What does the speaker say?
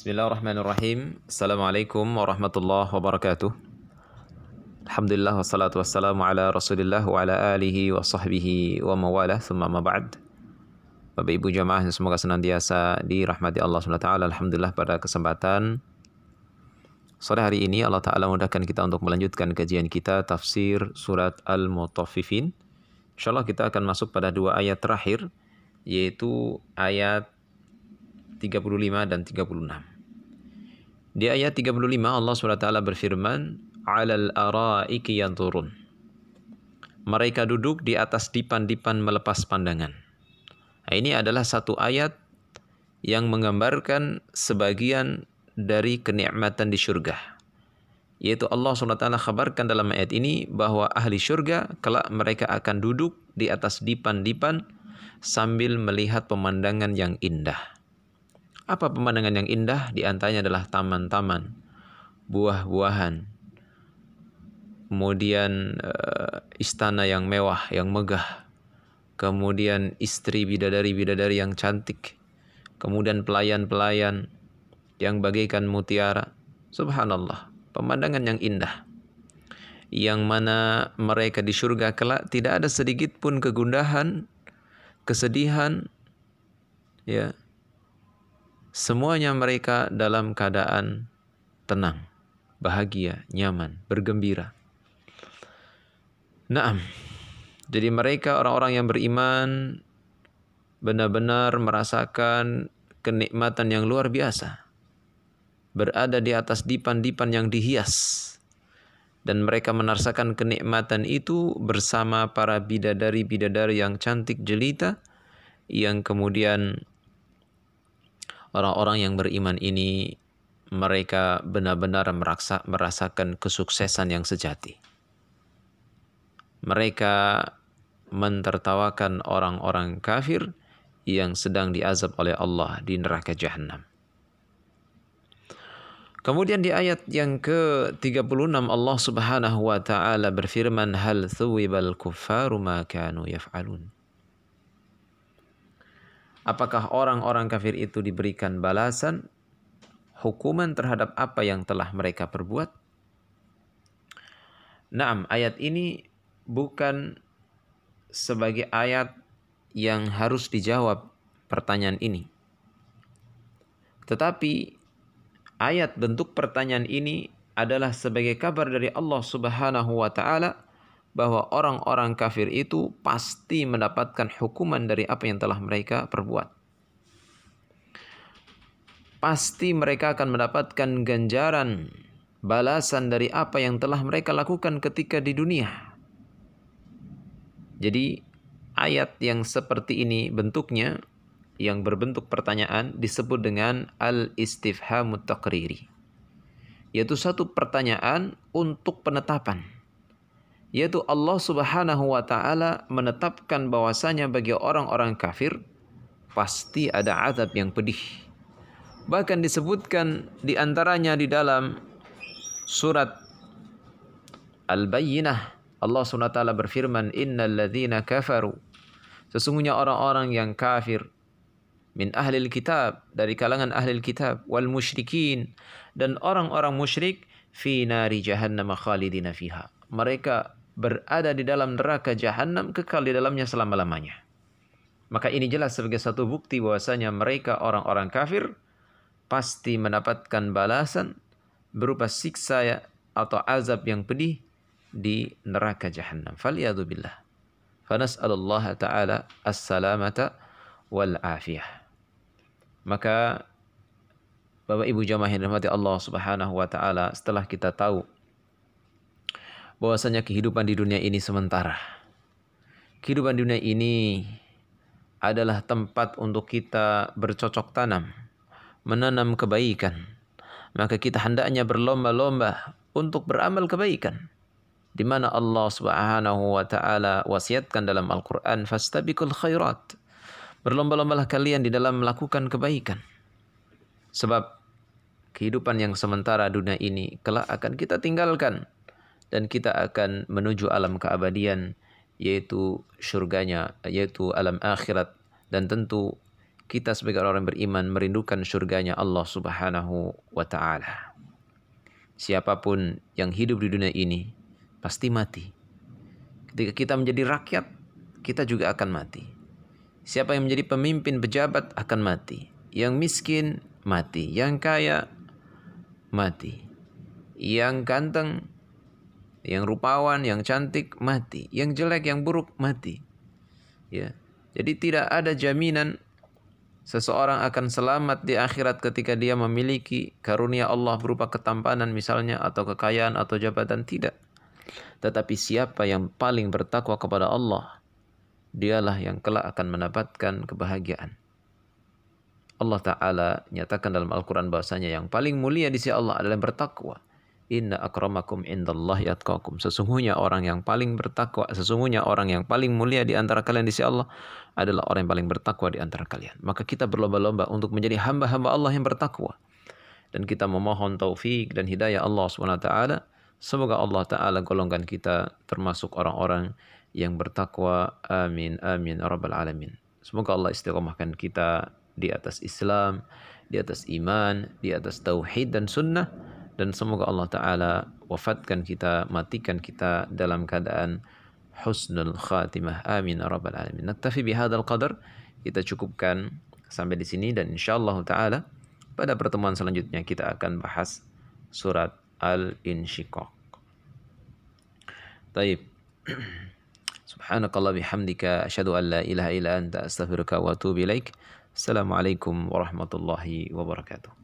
Bismillahirrahmanirrahim. Assalamualaikum warahmatullahi wabarakatuh. Alhamdulillah wassalatu wassalamu ala Rasulillah wa ala alihi wa sahbihi wa mawalah. Tsumma ma ba'd. Bapak Ibu jamaah yang semoga senantiasa dirahmati Allah SWT. Alhamdulillah pada kesempatan sore hari ini Allah Ta'ala mudahkan kita untuk melanjutkan kajian kita tafsir surat Al-Mutaffifin. InsyaAllah kita akan masuk pada dua ayat terakhir, yaitu ayat 35 dan 36. Di ayat 35 Allah SWT berfirman, "Alal araiki yanzurun." Mereka duduk di atas dipan-dipan melepas pandangan. Nah, ini adalah satu ayat yang menggambarkan sebagian dari kenikmatan di syurga. Yaitu Allah SWT khabarkan dalam ayat ini bahwa ahli syurga kelak mereka akan duduk di atas dipan-dipan sambil melihat pemandangan yang indah. Apa pemandangan yang indah? Di antaranya adalah taman-taman, buah-buahan, kemudian istana yang mewah, yang megah, kemudian istri bidadari-bidadari yang cantik, kemudian pelayan-pelayan yang bagaikan mutiara. Subhanallah, pemandangan yang indah, yang mana mereka di surga kelak tidak ada sedikit pun kegundahan, kesedihan, ya. Semuanya mereka dalam keadaan tenang, bahagia, nyaman, bergembira. Naam. Jadi mereka orang-orang yang beriman benar-benar merasakan kenikmatan yang luar biasa. Berada di atas dipan-dipan yang dihias. Dan mereka merasakan kenikmatan itu bersama para bidadari-bidadari yang cantik jelita, yang kemudian orang-orang yang beriman ini mereka benar-benar merasakan kesuksesan yang sejati. Mereka mentertawakan orang-orang kafir yang sedang diazab oleh Allah di neraka Jahannam. Kemudian di ayat yang ke-36 Allah Subhanahu wa taala berfirman, "Hal thuwibal kuffaru ma kanu yaf'alun." Apakah orang-orang kafir itu diberikan balasan, hukuman terhadap apa yang telah mereka perbuat? Naam, ayat ini bukan sebagai ayat yang harus dijawab pertanyaan ini. Tetapi ayat bentuk pertanyaan ini adalah sebagai kabar dari Allah Subhanahu wa taala bahwa orang-orang kafir itu pasti mendapatkan hukuman dari apa yang telah mereka perbuat. Pasti mereka akan mendapatkan ganjaran, balasan dari apa yang telah mereka lakukan ketika di dunia. Jadi ayat yang seperti ini bentuknya, yang berbentuk pertanyaan, disebut dengan al-istifhamut taqriri. Yaitu satu pertanyaan untuk penetapan. Yaitu Allah Subhanahu wa taala menetapkan bahwasanya bagi orang-orang kafir pasti ada azab yang pedih. Bahkan disebutkan di antaranya di dalam surat Al-Bayyinah, Allah Subhanahu wa taala berfirman, "Innal ladzina kafaru." Sesungguhnya orang-orang yang kafir min ahlil kitab, dari kalangan ahlil kitab, wal musyrikin, dan orang-orang musyrik, fi nari jahannam khalidina fiha. Mereka berada di dalam neraka Jahannam, kekal di dalamnya selama-lamanya. Maka ini jelas sebagai satu bukti bahwasanya mereka orang-orang kafir pasti mendapatkan balasan berupa siksa atau azab yang pedih di neraka Jahannam. Faliyadzubillah. Fanas'alullaha ta'ala as-salamata wal afiyah. Maka Bapak Ibu jamaah yang dirahmati Allah Subhanahu wa taala, setelah kita tahu bahwasanya kehidupan di dunia ini sementara. Kehidupan di dunia ini adalah tempat untuk kita bercocok tanam, menanam kebaikan. Maka kita hendaknya berlomba-lomba untuk beramal kebaikan. Di mana Allah Subhanahu wa taala wasiatkan dalam Al-Qur'an, "Fastabiqul khairat." Berlomba-lombalah kalian di dalam melakukan kebaikan. Sebab kehidupan yang sementara dunia ini kelak akan kita tinggalkan. Dan kita akan menuju alam keabadian, yaitu surganya, yaitu alam akhirat. Dan tentu kita sebagai orang beriman merindukan surganya Allah Subhanahu wa Ta'ala. Siapapun yang hidup di dunia ini pasti mati. Ketika kita menjadi rakyat, kita juga akan mati. Siapa yang menjadi pemimpin pejabat akan mati. Yang miskin mati, yang kaya mati. Yang ganteng, yang rupawan, yang cantik mati. Yang jelek, yang buruk mati. Ya. Jadi tidak ada jaminan seseorang akan selamat di akhirat ketika dia memiliki karunia Allah berupa ketampanan misalnya, atau kekayaan atau jabatan, tidak. Tetapi siapa yang paling bertakwa kepada Allah, dialah yang kelak akan mendapatkan kebahagiaan. Allah Ta'ala nyatakan dalam Al-Quran bahwasanya yang paling mulia di sisi Allah adalah yang bertakwa. Inna akramakum indallahi atqakum. Sesungguhnya orang yang paling bertakwa, sesungguhnya orang yang paling mulia di antara kalian di sisi Allah adalah orang yang paling bertakwa di antara kalian. Maka kita berlomba-lomba untuk menjadi hamba-hamba Allah yang bertakwa. Dan kita memohon taufik dan hidayah Allah SWT. Semoga Allah Ta'ala golongkan kita termasuk orang-orang yang bertakwa. Amin, amin, rabbal alamin. Semoga Allah istiqomahkan kita di atas Islam, di atas iman, di atas tauhid dan sunnah. Dan semoga Allah Ta'ala wafatkan kita, matikan kita dalam keadaan husnul khatimah. Amin rabbal alamin. Naktafi bihadzal qadar. Kita cukupkan sampai di sini, dan insyaallah Ta'ala pada pertemuan selanjutnya kita akan bahas surat Al-Insyiqaq. Taib. Subhanakallah bihamdika asyhadu an la ilaha illa anta astaghfiruka wa atubu ilaik. Assalamualaikum warahmatullahi wabarakatuh.